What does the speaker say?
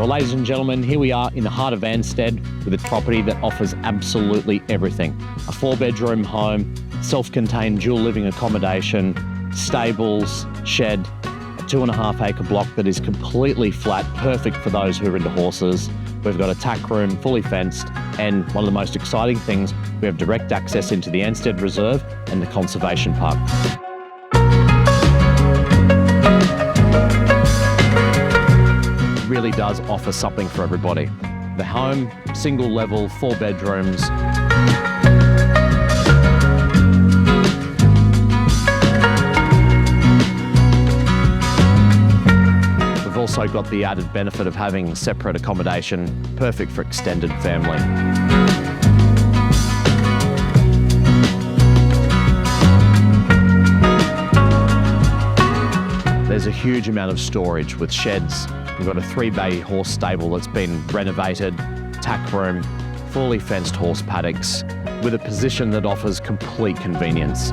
Well, ladies and gentlemen, here we are in the heart of Anstead with a property that offers absolutely everything. A 4-bedroom home, self-contained dual living accommodation, stables, shed, a 2.5 acre block that is completely flat, perfect for those who are into horses. We've got a tack room, fully fenced, and one of the most exciting things, we have direct access into the Anstead Reserve and the Conservation Park. Really does offer something for everybody. The home, single level, 4 bedrooms. We've also got the added benefit of having separate accommodation, perfect for extended family. There's a huge amount of storage with sheds. We've got a 3-bay horse stable that's been renovated, tack room, fully fenced horse paddocks, with a position that offers complete convenience.